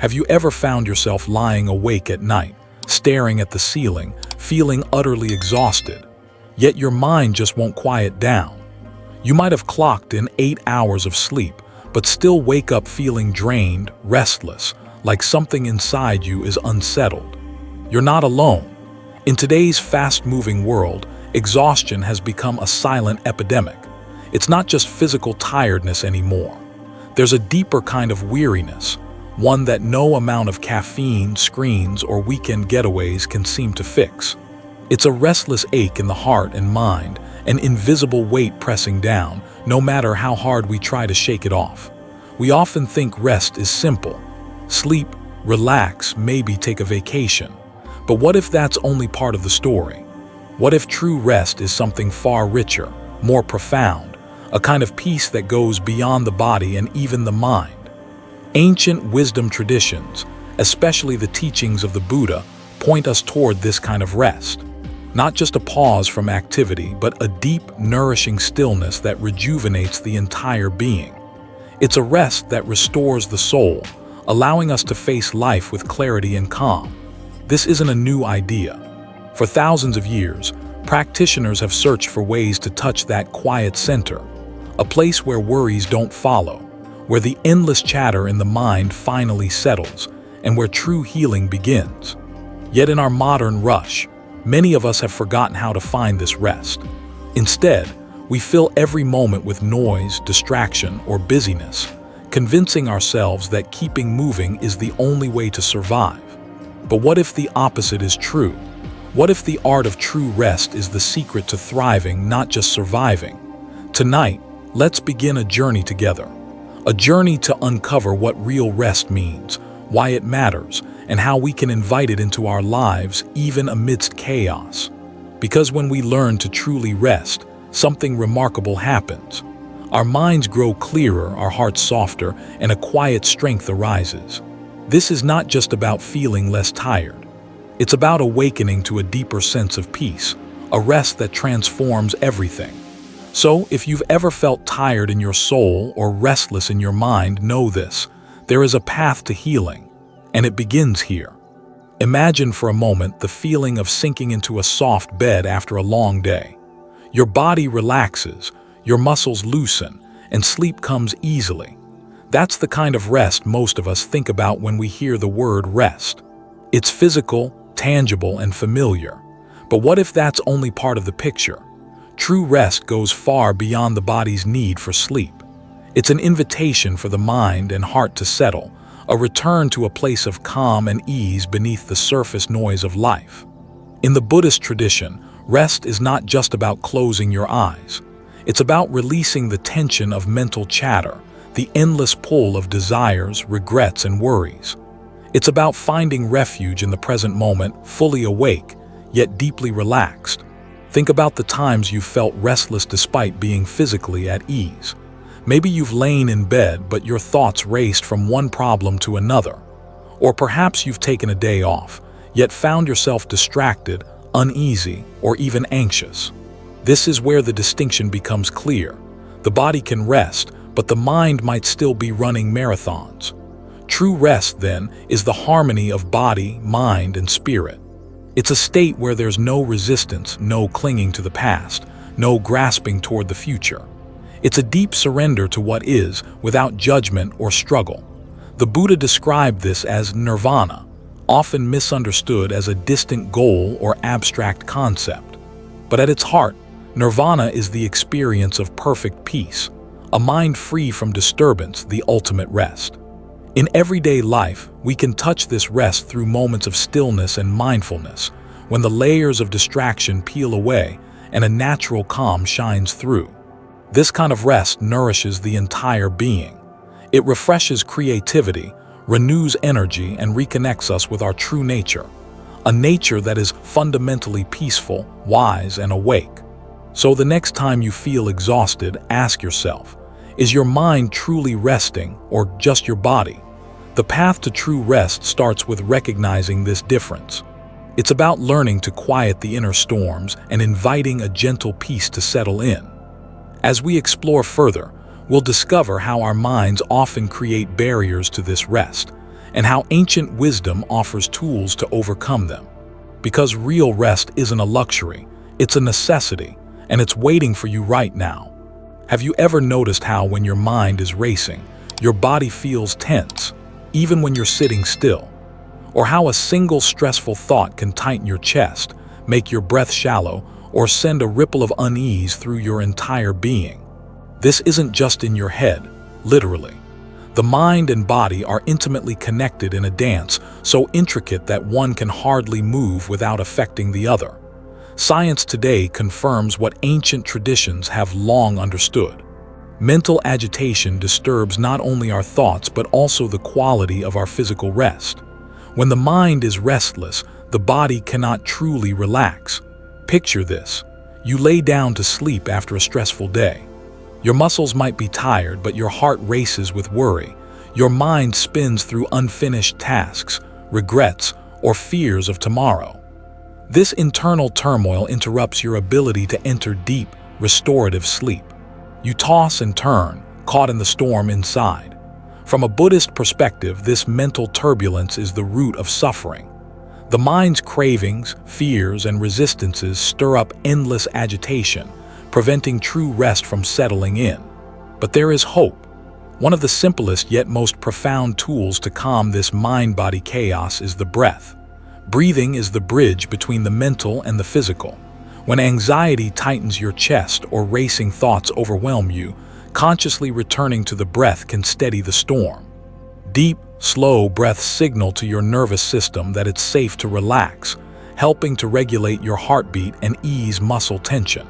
Have you ever found yourself lying awake at night, staring at the ceiling, feeling utterly exhausted, yet your mind just won't quiet down? You might have clocked in 8 hours of sleep, but still wake up feeling drained, restless, like something inside you is unsettled. You're not alone. In today's fast-moving world, exhaustion has become a silent epidemic. It's not just physical tiredness anymore. There's a deeper kind of weariness, one that no amount of caffeine, screens, or weekend getaways can seem to fix. It's a restless ache in the heart and mind, an invisible weight pressing down, no matter how hard we try to shake it off. We often think rest is simple. Sleep, relax, maybe take a vacation. But what if that's only part of the story? What if true rest is something far richer, more profound, a kind of peace that goes beyond the body and even the mind? Ancient wisdom traditions, especially the teachings of the Buddha, point us toward this kind of rest. Not just a pause from activity, but a deep, nourishing stillness that rejuvenates the entire being. It's a rest that restores the soul, allowing us to face life with clarity and calm. This isn't a new idea. For thousands of years, practitioners have searched for ways to touch that quiet center, a place where worries don't follow, where the endless chatter in the mind finally settles, and where true healing begins. Yet in our modern rush, many of us have forgotten how to find this rest. Instead, we fill every moment with noise, distraction, or busyness, convincing ourselves that keeping moving is the only way to survive. But what if the opposite is true? What if the art of true rest is the secret to thriving, not just surviving? Tonight, let's begin a journey together. A journey to uncover what real rest means, why it matters, and how we can invite it into our lives even amidst chaos. Because when we learn to truly rest, something remarkable happens. Our minds grow clearer, our hearts softer, and a quiet strength arises. This is not just about feeling less tired. It's about awakening to a deeper sense of peace, a rest that transforms everything. So, if you've ever felt tired in your soul or restless in your mind, know this: there is a path to healing, and it begins here. Imagine for a moment the feeling of sinking into a soft bed after a long day. Your body relaxes, your muscles loosen, and sleep comes easily. That's the kind of rest most of us think about when we hear the word rest. It's physical, tangible, and familiar. But what if that's only part of the picture? True rest goes far beyond the body's need for sleep. It's an invitation for the mind and heart to settle, a return to a place of calm and ease beneath the surface noise of life. In the Buddhist tradition, rest is not just about closing your eyes. It's about releasing the tension of mental chatter, the endless pull of desires, regrets, and worries. It's about finding refuge in the present moment, fully awake, yet deeply relaxed. Think about the times you felt restless despite being physically at ease. Maybe you've lain in bed, but your thoughts raced from one problem to another. Or perhaps you've taken a day off, yet found yourself distracted, uneasy, or even anxious. This is where the distinction becomes clear. The body can rest, but the mind might still be running marathons. True rest, then, is the harmony of body, mind, and spirit. It's a state where there's no resistance, no clinging to the past, no grasping toward the future. It's a deep surrender to what is, without judgment or struggle. The Buddha described this as nirvana, often misunderstood as a distant goal or abstract concept. But at its heart, nirvana is the experience of perfect peace, a mind free from disturbance, the ultimate rest. In everyday life, we can touch this rest through moments of stillness and mindfulness, when the layers of distraction peel away and a natural calm shines through. This kind of rest nourishes the entire being. It refreshes creativity, renews energy, and reconnects us with our true nature, a nature that is fundamentally peaceful, wise, and awake. So the next time you feel exhausted, ask yourself, is your mind truly resting or just your body? The path to true rest starts with recognizing this difference. It's about learning to quiet the inner storms and inviting a gentle peace to settle in. As we explore further, we'll discover how our minds often create barriers to this rest, and how ancient wisdom offers tools to overcome them. Because real rest isn't a luxury, it's a necessity, and it's waiting for you right now. Have you ever noticed how when your mind is racing, your body feels tense, even when you're sitting still? Or how a single stressful thought can tighten your chest, make your breath shallow, or send a ripple of unease through your entire being? This isn't just in your head, literally. The mind and body are intimately connected in a dance so intricate that one can hardly move without affecting the other. Science today confirms what ancient traditions have long understood. Mental agitation disturbs not only our thoughts but also the quality of our physical rest. When the mind is restless, the body cannot truly relax. Picture this. You lay down to sleep after a stressful day. Your muscles might be tired, but your heart races with worry. Your mind spins through unfinished tasks, regrets, or fears of tomorrow. This internal turmoil interrupts your ability to enter deep, restorative sleep. You toss and turn, caught in the storm inside. From a Buddhist perspective, this mental turbulence is the root of suffering. The mind's cravings, fears, and resistances stir up endless agitation, preventing true rest from settling in. But there is hope. One of the simplest yet most profound tools to calm this mind-body chaos is the breath. Breathing is the bridge between the mental and the physical. When anxiety tightens your chest or racing thoughts overwhelm you, consciously returning to the breath can steady the storm. Deep, slow breaths signal to your nervous system that it's safe to relax, helping to regulate your heartbeat and ease muscle tension.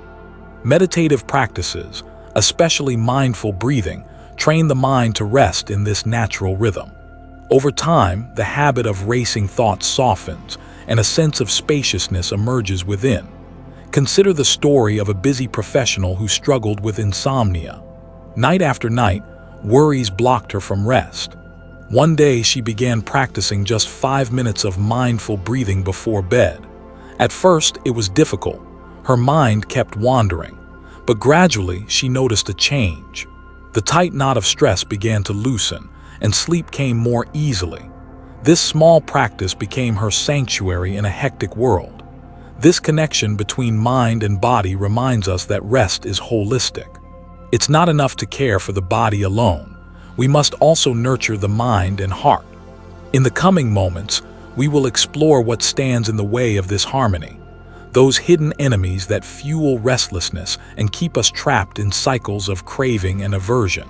Meditative practices, especially mindful breathing, train the mind to rest in this natural rhythm. Over time, the habit of racing thoughts softens, and a sense of spaciousness emerges within. Consider the story of a busy professional who struggled with insomnia. Night after night, worries blocked her from rest. One day, she began practicing just 5 minutes of mindful breathing before bed. At first, it was difficult. Her mind kept wandering, but gradually she noticed a change. The tight knot of stress began to loosen, and sleep came more easily. This small practice became her sanctuary in a hectic world. This connection between mind and body reminds us that rest is holistic. It's not enough to care for the body alone. We must also nurture the mind and heart. In the coming moments, we will explore what stands in the way of this harmony. Those hidden enemies that fuel restlessness and keep us trapped in cycles of craving and aversion.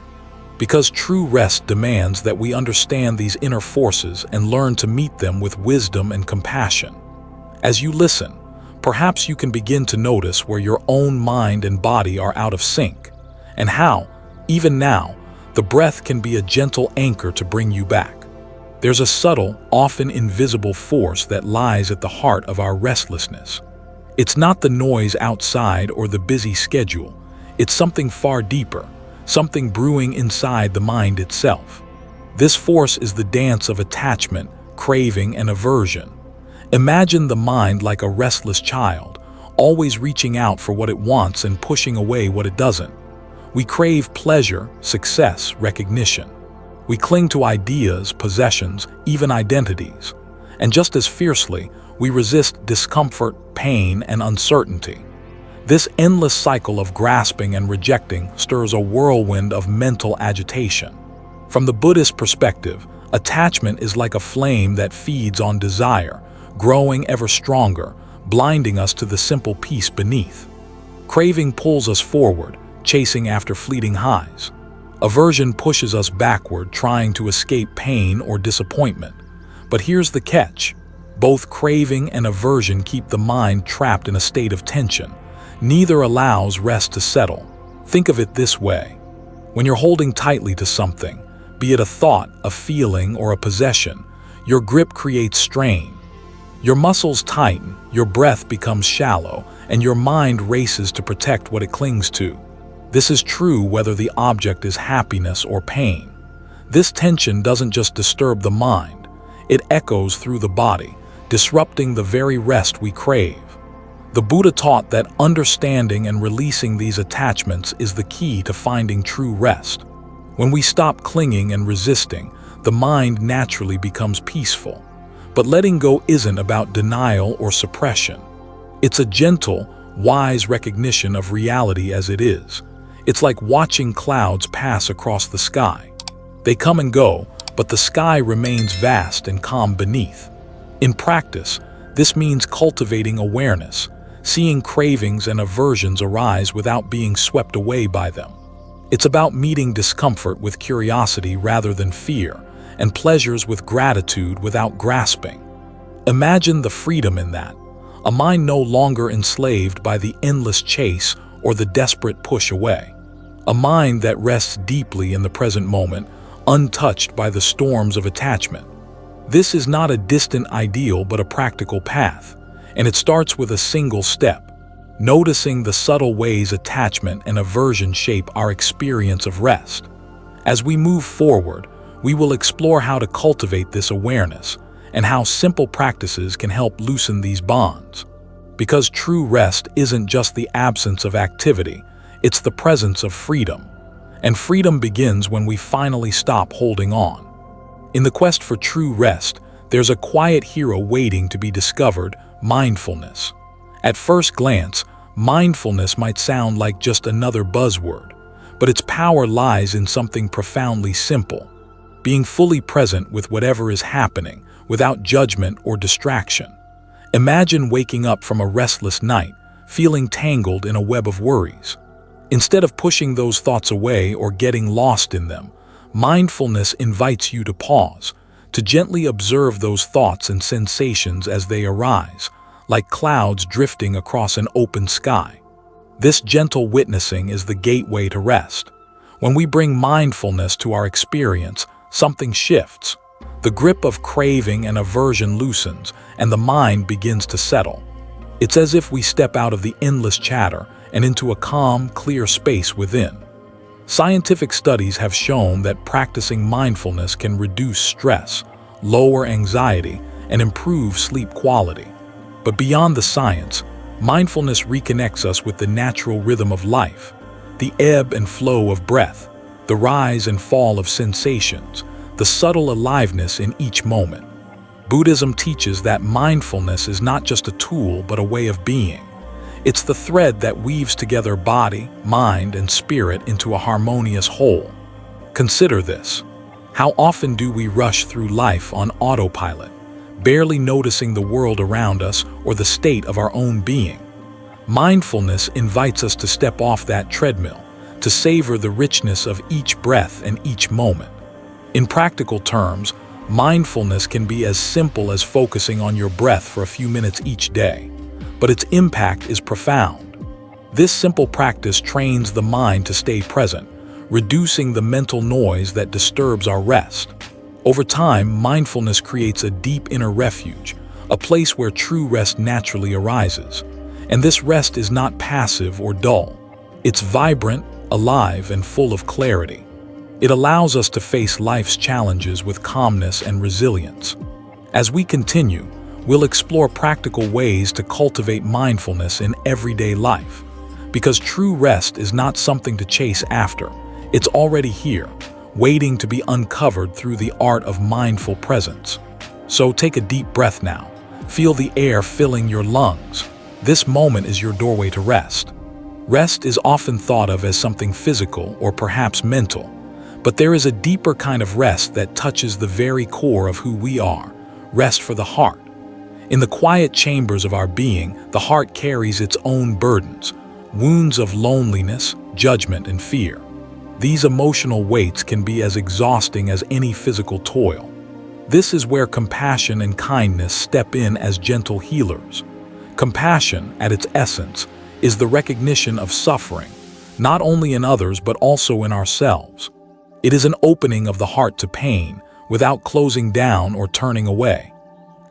Because true rest demands that we understand these inner forces and learn to meet them with wisdom and compassion. As you listen, perhaps you can begin to notice where your own mind and body are out of sync, and how, even now, the breath can be a gentle anchor to bring you back. There's a subtle, often invisible force that lies at the heart of our restlessness. It's not the noise outside or the busy schedule. It's something far deeper, something brewing inside the mind itself. This force is the dance of attachment, craving, and aversion. Imagine the mind like a restless child, always reaching out for what it wants and pushing away what it doesn't. We crave pleasure, success, recognition. We cling to ideas, possessions, even identities. And just as fiercely, we resist discomfort, pain, and uncertainty. This endless cycle of grasping and rejecting stirs a whirlwind of mental agitation. From the Buddhist perspective, attachment is like a flame that feeds on desire, growing ever stronger, blinding us to the simple peace beneath. Craving pulls us forward, chasing after fleeting highs. Aversion pushes us backward, trying to escape pain or disappointment. But here's the catch. Both craving and aversion keep the mind trapped in a state of tension. Neither allows rest to settle. Think of it this way. When you're holding tightly to something, be it a thought, a feeling, or a possession, your grip creates strain. Your muscles tighten, your breath becomes shallow, and your mind races to protect what it clings to. This is true whether the object is happiness or pain. This tension doesn't just disturb the mind, it echoes through the body, disrupting the very rest we crave. The Buddha taught that understanding and releasing these attachments is the key to finding true rest. When we stop clinging and resisting, the mind naturally becomes peaceful. But letting go isn't about denial or suppression. It's a gentle, wise recognition of reality as it is. It's like watching clouds pass across the sky. They come and go, but the sky remains vast and calm beneath. In practice, this means cultivating awareness, seeing cravings and aversions arise without being swept away by them. It's about meeting discomfort with curiosity rather than fear, and pleasures with gratitude without grasping. Imagine the freedom in that, a mind no longer enslaved by the endless chase or the desperate push away. A mind that rests deeply in the present moment, untouched by the storms of attachment. This is not a distant ideal but a practical path, and it starts with a single step, noticing the subtle ways attachment and aversion shape our experience of rest. As we move forward, we will explore how to cultivate this awareness and how simple practices can help loosen these bonds. Because true rest isn't just the absence of activity, it's the presence of freedom. And freedom begins when we finally stop holding on. In the quest for true rest, there's a quiet hero waiting to be discovered: mindfulness. At first glance, mindfulness might sound like just another buzzword, but its power lies in something profoundly simple: being fully present with whatever is happening, without judgment or distraction. Imagine waking up from a restless night, feeling tangled in a web of worries. Instead of pushing those thoughts away or getting lost in them, mindfulness invites you to pause, to gently observe those thoughts and sensations as they arise, like clouds drifting across an open sky. This gentle witnessing is the gateway to rest. When we bring mindfulness to our experience, something shifts. The grip of craving and aversion loosens, and the mind begins to settle. It's as if we step out of the endless chatter and into a calm, clear space within. Scientific studies have shown that practicing mindfulness can reduce stress, lower anxiety, and improve sleep quality. But beyond the science, mindfulness reconnects us with the natural rhythm of life, the ebb and flow of breath, the rise and fall of sensations, the subtle aliveness in each moment. Buddhism teaches that mindfulness is not just a tool but a way of being. It's the thread that weaves together body, mind, and spirit into a harmonious whole. Consider this. How often do we rush through life on autopilot, barely noticing the world around us or the state of our own being? Mindfulness invites us to step off that treadmill, to savor the richness of each breath and each moment. In practical terms, mindfulness can be as simple as focusing on your breath for a few minutes each day, but its impact is profound. This simple practice trains the mind to stay present, reducing the mental noise that disturbs our rest. Over time, mindfulness creates a deep inner refuge, a place where true rest naturally arises. And this rest is not passive or dull. It's vibrant, alive, and full of clarity. It allows us to face life's challenges with calmness and resilience. As we continue, we'll explore practical ways to cultivate mindfulness in everyday life. Because true rest is not something to chase after. It's already here, waiting to be uncovered through the art of mindful presence. So take a deep breath now. Feel the air filling your lungs. This moment is your doorway to rest. Rest is often thought of as something physical or perhaps mental, but there is a deeper kind of rest that touches the very core of who we are: rest for the heart. In the quiet chambers of our being, the heart carries its own burdens, wounds of loneliness, judgment, and fear. These emotional weights can be as exhausting as any physical toil. This is where compassion and kindness step in as gentle healers. Compassion, at its essence, is the recognition of suffering, not only in others but also in ourselves. It is an opening of the heart to pain, without closing down or turning away.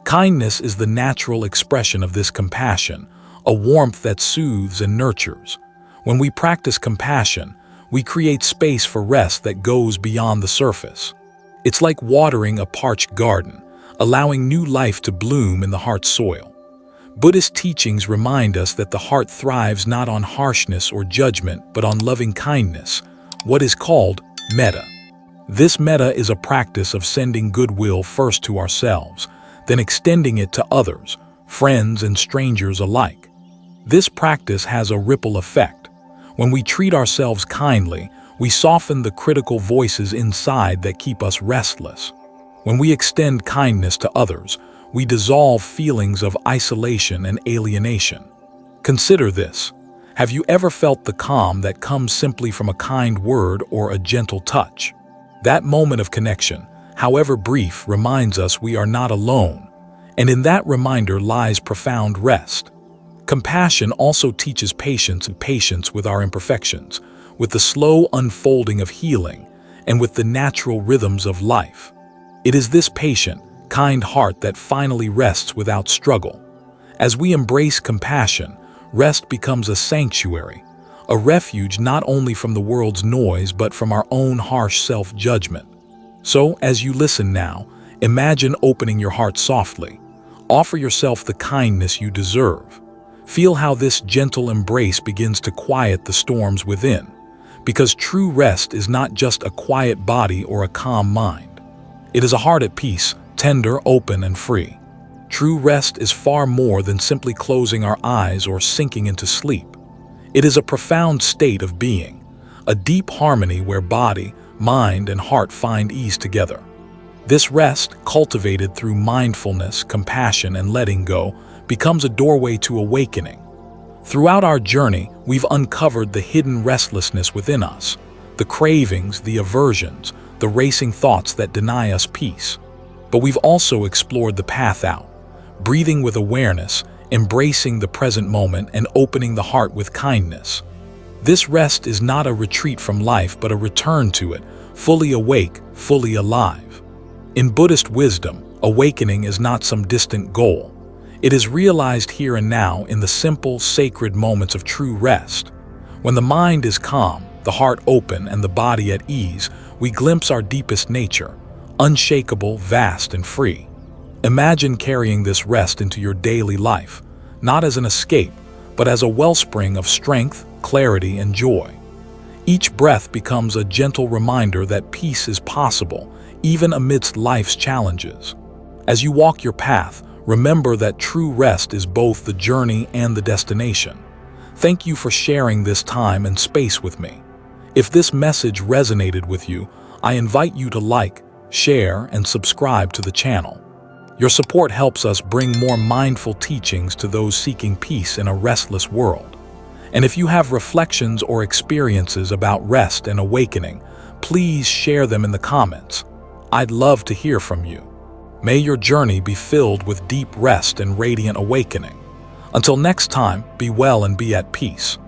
Kindness is the natural expression of this compassion, a warmth that soothes and nurtures. When we practice compassion, we create space for rest that goes beyond the surface. It's like watering a parched garden, allowing new life to bloom in the heart's soil. Buddhist teachings remind us that the heart thrives not on harshness or judgment, but on loving kindness, what is called metta. This metta is a practice of sending goodwill first to ourselves, then extending it to others, friends and strangers alike. This practice has a ripple effect. When we treat ourselves kindly, we soften the critical voices inside that keep us restless. When we extend kindness to others, we dissolve feelings of isolation and alienation. Consider this. Have you ever felt the calm that comes simply from a kind word or a gentle touch? That moment of connection, however brief, reminds us we are not alone, and in that reminder lies profound rest. Compassion also teaches patience with our imperfections, with the slow unfolding of healing, and with the natural rhythms of life. It is this patient, kind heart that finally rests without struggle. As we embrace compassion, rest becomes a sanctuary, a refuge not only from the world's noise but from our own harsh self-judgment. So, as you listen now, imagine opening your heart softly. Offer yourself the kindness you deserve. Feel how this gentle embrace begins to quiet the storms within, because true rest is not just a quiet body or a calm mind. It is a heart at peace, tender, open, and free. True rest is far more than simply closing our eyes or sinking into sleep. It is a profound state of being, a deep harmony where body, mind, and heart find ease together. This rest, cultivated through mindfulness, compassion, and letting go, becomes a doorway to awakening. Throughout our journey, we've uncovered the hidden restlessness within us, the cravings, the aversions, the racing thoughts that deny us peace. But we've also explored the path out, breathing with awareness, embracing the present moment, and opening the heart with kindness. This rest is not a retreat from life, but a return to it, fully awake, fully alive. In Buddhist wisdom, awakening is not some distant goal. It is realized here and now in the simple, sacred moments of true rest. When the mind is calm, the heart open, and the body at ease, we glimpse our deepest nature, unshakable, vast, and free. Imagine carrying this rest into your daily life, not as an escape, but as a wellspring of strength, clarity, and joy. Each breath becomes a gentle reminder that peace is possible, even amidst life's challenges. As you walk your path, remember that true rest is both the journey and the destination. Thank you for sharing this time and space with me. If this message resonated with you, I invite you to like, share, and subscribe to the channel. Your support helps us bring more mindful teachings to those seeking peace in a restless world. And if you have reflections or experiences about rest and awakening, please share them in the comments. I'd love to hear from you. May your journey be filled with deep rest and radiant awakening. Until next time, be well and be at peace.